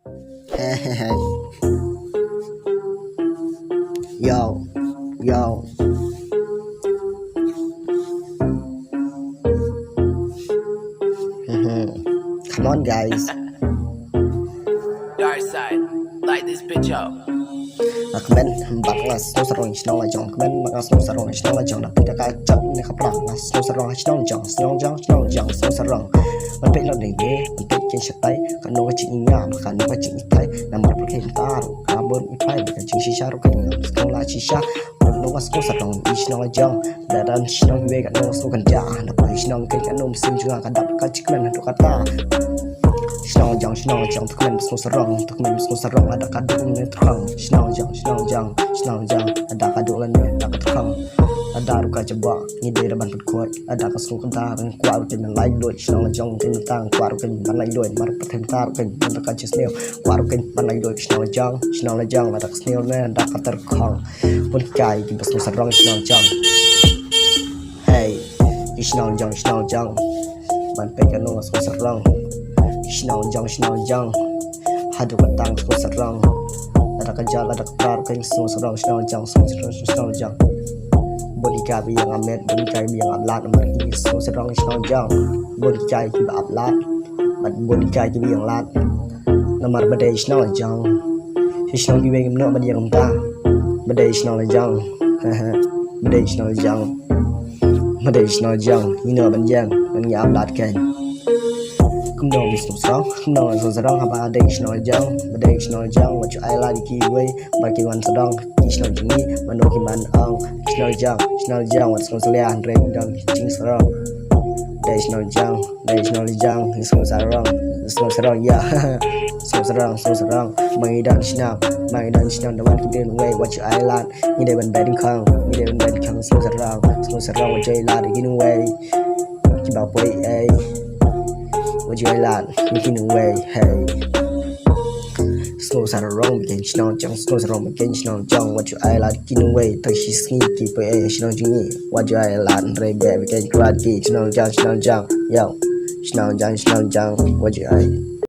Hey, hey, hey. Yo, yo. Come on, guys. Dark side, light this bitch up. Comment bạc là số sarong shnong là jong comment bạc là số sarong shnong là jong tapi dah kacau ni kapra là số sarong shnong jong số sarongมันเป็นเราหนึ่งเดียวมันเป็นเก่งชัดไตกันโน้กจิงยามกันโน้กจิงอีไทยนำมาประเคนตารุกาบนอีไทยกันจิงชิชารุกันสกองลาชิชามันโน้กsố sarongอีสhnong là jongแต่ดันสhnongเวกันโน้กสู้กันจ้านับไปสhnองกันโน้มซิมจุงกันดับกันจิกมันทุกตาshnong jong tukmensko sarong ada kadung ne terang shnong jong ada kadung ne ada terang ada ruka coba ni de ban put ada ka sku kanta kan kwa ru ken lai loi shnong jong ken tang kwa ru ken ban lai loi mar pathem tar ken ban ka chisneo kwa ru ken ban lai loi shnong jong ada sneo ne ada ka terang pun kai kisko sarong shnong jong hey shnong jong ban pe kan no sko sarong shnong jong hadu katang so sarang ada kajal ada kepar kan so sarang shnong jong body kai yang amet body kai yang ablat nomor ini so sarang shnong jong body kai ki ablat body kai ki yang lat nomor badai shnong jong shnong ki weng no badai yang ta badai shnong jong badai shnong jong ni no ban yang ablat kan không đâu bị sụp sóng không đâu là sóng haba đây shnong jong what you I like ki way ba ki wan song ki shnong jing ni mano ki man ang shnong jong what song sale an reng dang jing song đây shnong jong song sarong ya song sarong mai dan shnong the one ki den way what you I like ni de ban bad khang song sarong what you I like ki way ki ba poi ai what you like making away hey slow sarong again shnong jong what you I like making away tai shi sneaky pe shnong jing what you I like re be again grad shnong jong yo shnong jong what you I